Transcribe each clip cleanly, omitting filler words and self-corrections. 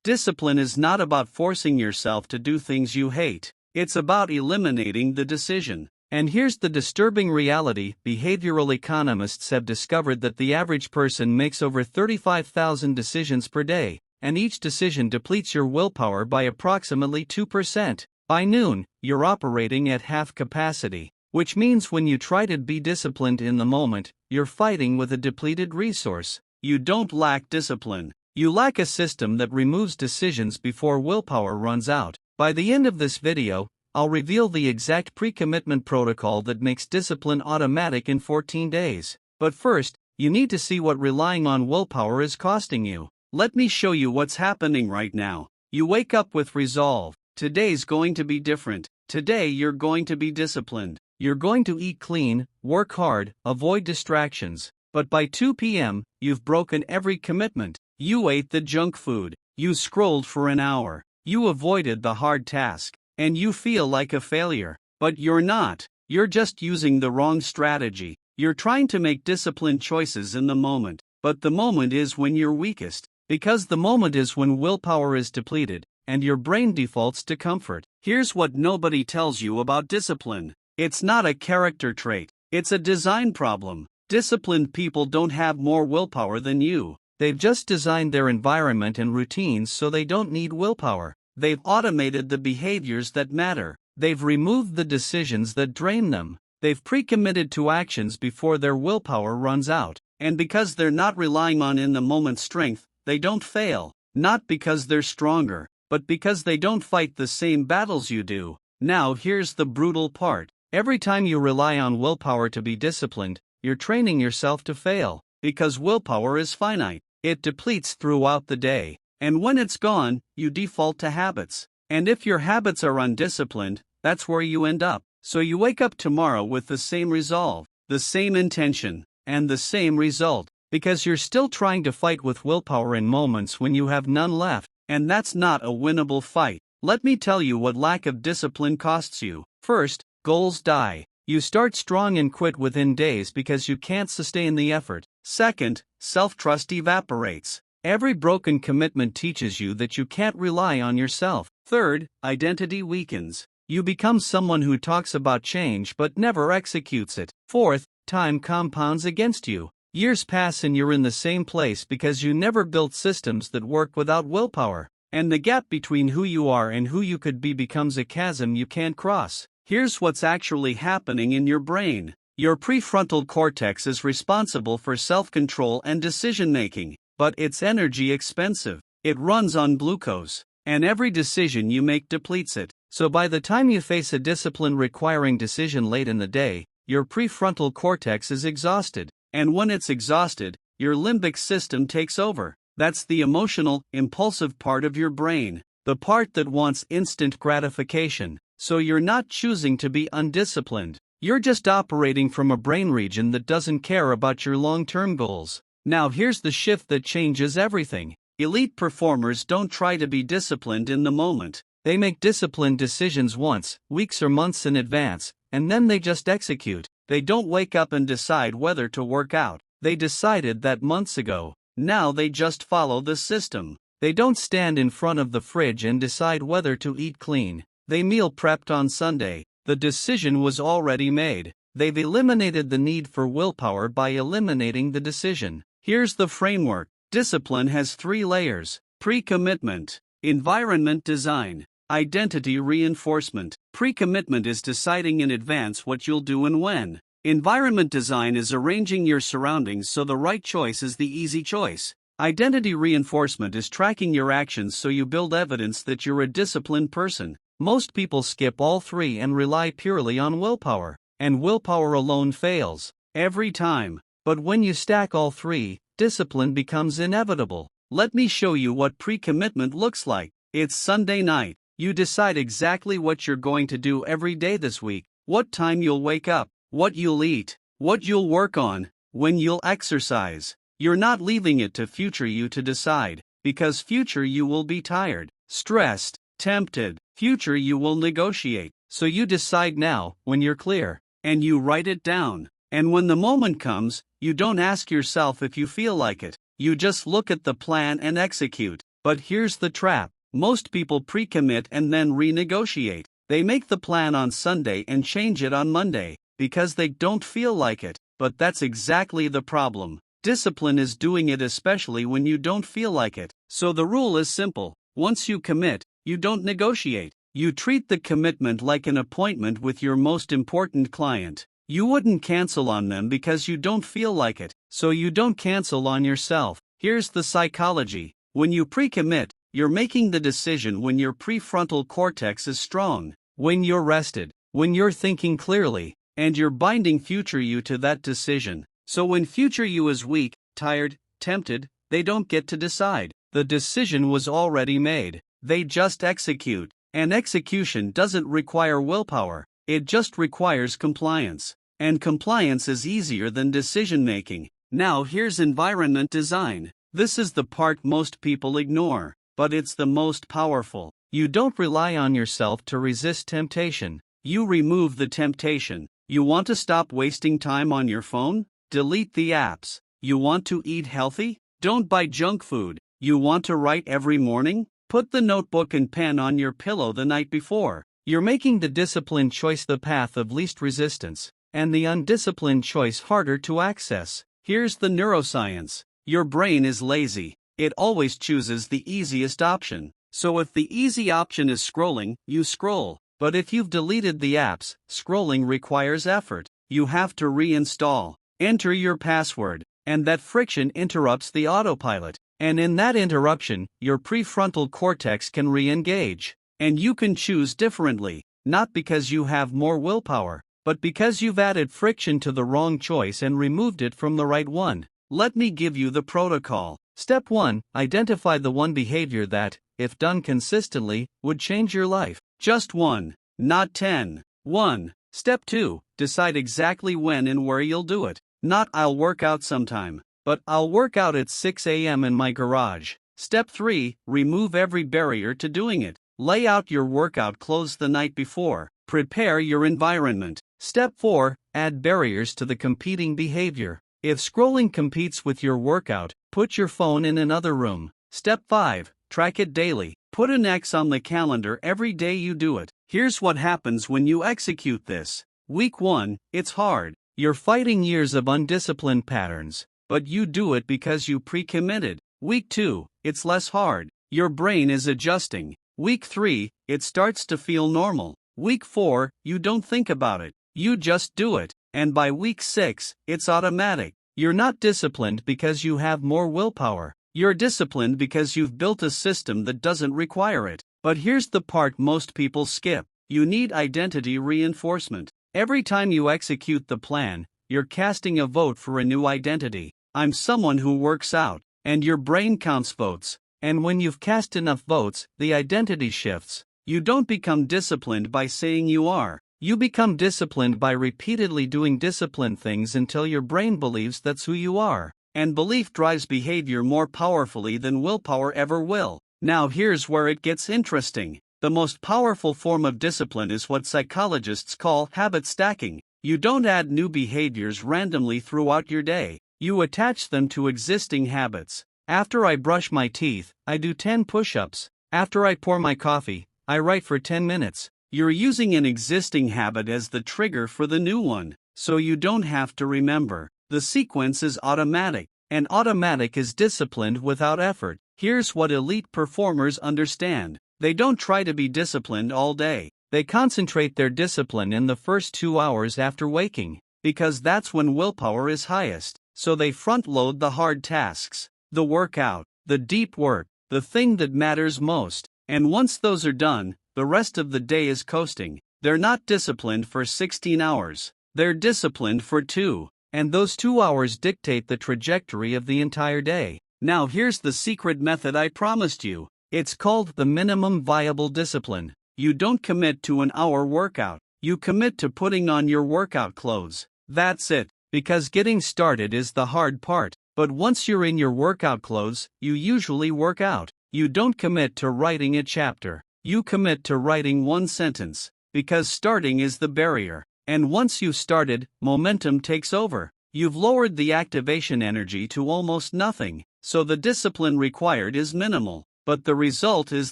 Discipline is not about forcing yourself to do things you hate. It's about eliminating the decision. And here's the disturbing reality: behavioral economists have discovered that the average person makes over 35,000 decisions per day, and each decision depletes your willpower by approximately 2%. By noon, you're operating at half capacity, which means when you try to be disciplined in the moment, you're fighting with a depleted resource. You don't lack discipline. You lack a system that removes decisions before willpower runs out. By the end of this video, I'll reveal the exact pre-commitment protocol that makes discipline automatic in 14 days. But first, you need to see what relying on willpower is costing you. Let me show you what's happening right now. You wake up with resolve. Today's going to be different. Today you're going to be disciplined. You're going to eat clean, work hard, avoid distractions. But by 2 p.m., you've broken every commitment. You ate the junk food. You scrolled for an hour. You avoided the hard task. And you feel like a failure. But you're not. You're just using the wrong strategy. You're trying to make disciplined choices in the moment. But the moment is when you're weakest. Because the moment is when willpower is depleted, and your brain defaults to comfort. Here's what nobody tells you about discipline. It's not a character trait. It's a design problem. Disciplined people don't have more willpower than you. They've just designed their environment and routines so they don't need willpower. They've automated the behaviors that matter. They've removed the decisions that drain them. They've pre-committed to actions before their willpower runs out. And because they're not relying on in-the-moment strength, they don't fail. Not because they're stronger, but because they don't fight the same battles you do. Now here's the brutal part. Every time you rely on willpower to be disciplined, you're training yourself to fail. Because willpower is finite. It depletes throughout the day. And when it's gone, you default to habits. And if your habits are undisciplined, that's where you end up. So you wake up tomorrow with the same resolve, the same intention, and the same result. Because you're still trying to fight with willpower in moments when you have none left. And that's not a winnable fight. Let me tell you what lack of discipline costs you. First, goals die. You start strong and quit within days because you can't sustain the effort. Second, self-trust evaporates. Every broken commitment teaches you that you can't rely on yourself. Third, identity weakens. You become someone who talks about change but never executes it. Fourth, time compounds against you. Years pass and you're in the same place because you never built systems that work without willpower. And the gap between who you are and who you could be becomes a chasm you can't cross. Here's what's actually happening in your brain. Your prefrontal cortex is responsible for self-control and decision-making, but it's energy expensive. It runs on glucose, and every decision you make depletes it. So by the time you face a discipline-requiring decision late in the day, your prefrontal cortex is exhausted. And when it's exhausted, your limbic system takes over. That's the emotional, impulsive part of your brain, the part that wants instant gratification. So you're not choosing to be undisciplined. You're just operating from a brain region that doesn't care about your long-term goals. Now here's the shift that changes everything. Elite performers don't try to be disciplined in the moment. They make disciplined decisions once, weeks or months in advance, and then they just execute. They don't wake up and decide whether to work out. They decided that months ago. Now they just follow the system. They don't stand in front of the fridge and decide whether to eat clean. They meal prepped on Sunday. The decision was already made. They've eliminated the need for willpower by eliminating the decision. Here's the framework. Discipline has 3 layers: pre-commitment, environment design, identity reinforcement. Pre-commitment is deciding in advance what you'll do and when. Environment design is arranging your surroundings so the right choice is the easy choice. Identity reinforcement is tracking your actions so you build evidence that you're a disciplined person. Most people skip all 3 and rely purely on willpower. And willpower alone fails. Every time. But when you stack all 3, discipline becomes inevitable. Let me show you what pre-commitment looks like. It's Sunday night. You decide exactly what you're going to do every day this week, what time you'll wake up, what you'll eat, what you'll work on, when you'll exercise. You're not leaving it to future you to decide, because future you will be tired, stressed, tempted. Future you will negotiate. So you decide now, when you're clear, and you write it down. And when the moment comes, you don't ask yourself if you feel like it. You just look at the plan and execute. But here's the trap. Most people pre-commit and then renegotiate. They make the plan on Sunday and change it on Monday, because they don't feel like it. But that's exactly the problem. Discipline is doing it especially when you don't feel like it. So the rule is simple. Once you commit, you don't negotiate. You treat the commitment like an appointment with your most important client. You wouldn't cancel on them because you don't feel like it, so you don't cancel on yourself. Here's the psychology. When you pre-commit, you're making the decision when your prefrontal cortex is strong, when you're rested, when you're thinking clearly, and you're binding future you to that decision. So when future you is weak, tired, tempted, they don't get to decide. The decision was already made. They just execute. And execution doesn't require willpower, it just requires compliance. And compliance is easier than decision making. Now here's environment design. This is the part most people ignore, but it's the most powerful. You don't rely on yourself to resist temptation. You remove the temptation. You want to stop wasting time on your phone? Delete the apps. You want to eat healthy? Don't buy junk food. You want to write every morning? Put the notebook and pen on your pillow the night before. You're making the disciplined choice the path of least resistance, and the undisciplined choice harder to access. Here's the neuroscience. Your brain is lazy. It always chooses the easiest option. So if the easy option is scrolling, you scroll. But if you've deleted the apps, scrolling requires effort. You have to reinstall. Enter your password, and that friction interrupts the autopilot. And in that interruption, your prefrontal cortex can re-engage. And you can choose differently, not because you have more willpower, but because you've added friction to the wrong choice and removed it from the right one. Let me give you the protocol. Step 1. Identify the one behavior that, if done consistently, would change your life. Just one, not 10. 1. Step 2. Decide exactly when and where you'll do it. Not I'll work out sometime, but I'll work out at 6 a.m. in my garage. Step 3. Remove every barrier to doing it. Lay out your workout clothes the night before. Prepare your environment. Step 4. Add barriers to the competing behavior. If scrolling competes with your workout, put your phone in another room. Step 5. Track it daily. Put an X on the calendar every day you do it. Here's what happens when you execute this. Week 1, it's hard. You're fighting years of undisciplined patterns, but you do it because you pre-committed. Week 2, it's less hard. Your brain is adjusting. Week 3, it starts to feel normal. Week 4, you don't think about it. You just do it. And by week 6, it's automatic. You're not disciplined because you have more willpower. You're disciplined because you've built a system that doesn't require it. But here's the part most people skip. You need identity reinforcement. Every time you execute the plan, you're casting a vote for a new identity. I'm someone who works out, and your brain counts votes. And when you've cast enough votes, the identity shifts. You don't become disciplined by saying you are. You become disciplined by repeatedly doing disciplined things until your brain believes that's who you are. And belief drives behavior more powerfully than willpower ever will. Now here's where it gets interesting. The most powerful form of discipline is what psychologists call habit stacking. You don't add new behaviors randomly throughout your day. You attach them to existing habits. After I brush my teeth, I do 10 push-ups. After I pour my coffee, I write for 10 minutes. You're using an existing habit as the trigger for the new one, so you don't have to remember. The sequence is automatic, and automatic is disciplined without effort. Here's what elite performers understand. They don't try to be disciplined all day. They concentrate their discipline in the first 2 hours after waking, because that's when willpower is highest. So they front-load the hard tasks, the workout, the deep work, the thing that matters most. And once those are done, the rest of the day is coasting. They're not disciplined for 16 hours. They're disciplined for 2. And those 2 hours dictate the trajectory of the entire day. Now here's the secret method I promised you. It's called the minimum viable discipline. You don't commit to an hour workout. You commit to putting on your workout clothes. That's it. Because getting started is the hard part. But once you're in your workout clothes, you usually work out. You don't commit to writing a chapter. You commit to writing one sentence. Because starting is the barrier. And once you've started, momentum takes over. You've lowered the activation energy to almost nothing, so the discipline required is minimal. but the result is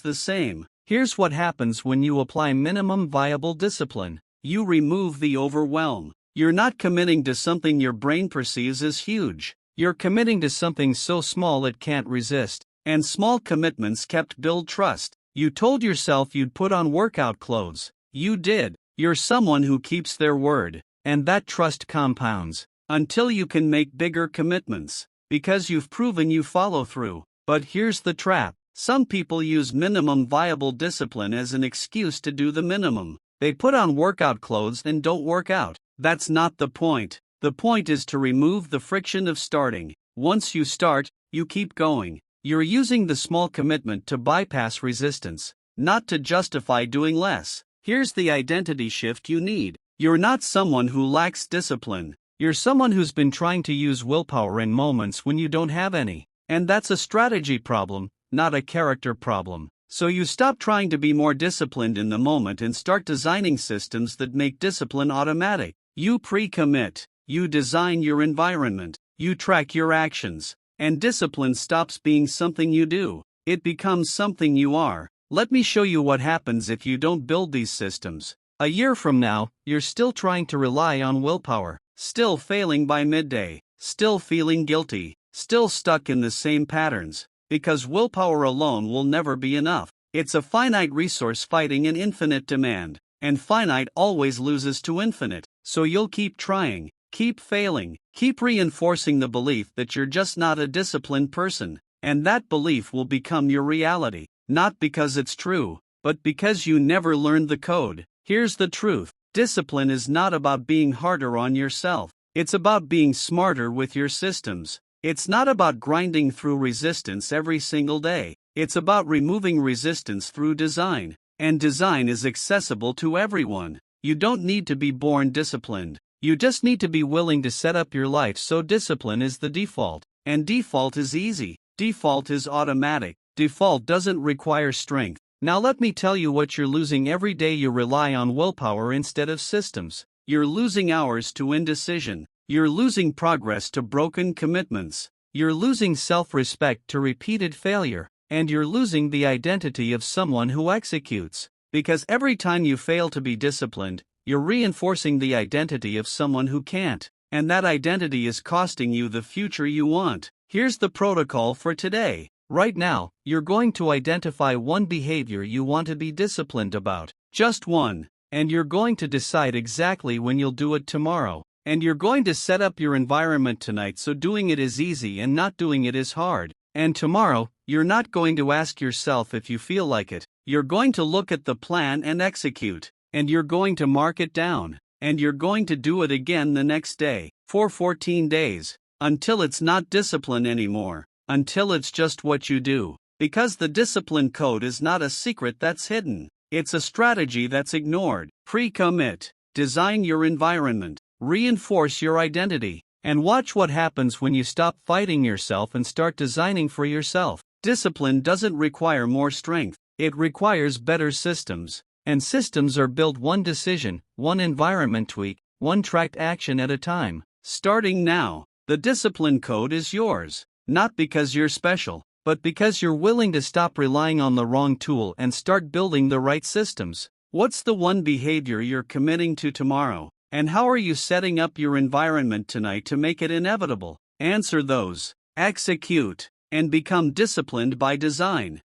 the same. Here's what happens when you apply minimum viable discipline. You remove the overwhelm. You're not committing to something your brain perceives as huge. You're committing to something so small it can't resist. And small commitments build trust. You told yourself you'd put on workout clothes. You did. You're someone who keeps their word. And that trust compounds until you can make bigger commitments, because you've proven you follow through. But here's the trap. Some people use minimum viable discipline as an excuse to do the minimum. They put on workout clothes and don't work out. That's not the point. The point is to remove the friction of starting. Once you start, you keep going. You're using the small commitment to bypass resistance, not to justify doing less. Here's the identity shift you need. You're not someone who lacks discipline. You're someone who's been trying to use willpower in moments when you don't have any. And that's a strategy problem, not a character problem. So you stop trying to be more disciplined in the moment and start designing systems that make discipline automatic. You pre-commit. You design your environment. You track your actions. And discipline stops being something you do. It becomes something you are. Let me show you what happens if you don't build these systems. A year from now, you're still trying to rely on willpower, still failing by midday, still feeling guilty, still stuck in the same patterns, because willpower alone will never be enough. It's a finite resource fighting an infinite demand, and finite always loses to infinite, so you'll keep trying, keep failing, keep reinforcing the belief that you're just not a disciplined person, and that belief will become your reality, not because it's true, but because you never learned the code. Here's the truth. Discipline is not about being harder on yourself. It's about being smarter with your systems. It's not about grinding through resistance every single day. It's about removing resistance through design. And design is accessible to everyone. You don't need to be born disciplined. You just need to be willing to set up your life so discipline is the default. And default is easy. Default is automatic. Default doesn't require strength. Now let me tell you what you're losing every day you rely on willpower instead of systems. You're losing hours to indecision. You're losing progress to broken commitments. You're losing self-respect to repeated failure. And you're losing the identity of someone who executes. Because every time you fail to be disciplined, you're reinforcing the identity of someone who can't. And that identity is costing you the future you want. Here's the protocol for today. Right now, you're going to identify one behavior you want to be disciplined about. Just one. And you're going to decide exactly when you'll do it tomorrow. And you're going to set up your environment tonight so doing it is easy and not doing it is hard. And tomorrow, you're not going to ask yourself if you feel like it. You're going to look at the plan and execute. And you're going to mark it down. And you're going to do it again the next day, for 14 days. Until it's not discipline anymore. Until it's just what you do. Because the discipline code is not a secret that's hidden. It's a strategy that's ignored. Pre-commit. Design your environment. Reinforce your identity. And watch what happens when you stop fighting yourself and start designing for yourself. Discipline doesn't require more strength. It requires better systems. And systems are built one decision, one environment tweak, one tracked action at a time. Starting now, the discipline code is yours. Not because you're special, but because you're willing to stop relying on the wrong tool and start building the right systems. What's the one behavior you're committing to tomorrow? And how are you setting up your environment tonight to make it inevitable? Answer those. Execute. And become disciplined by design.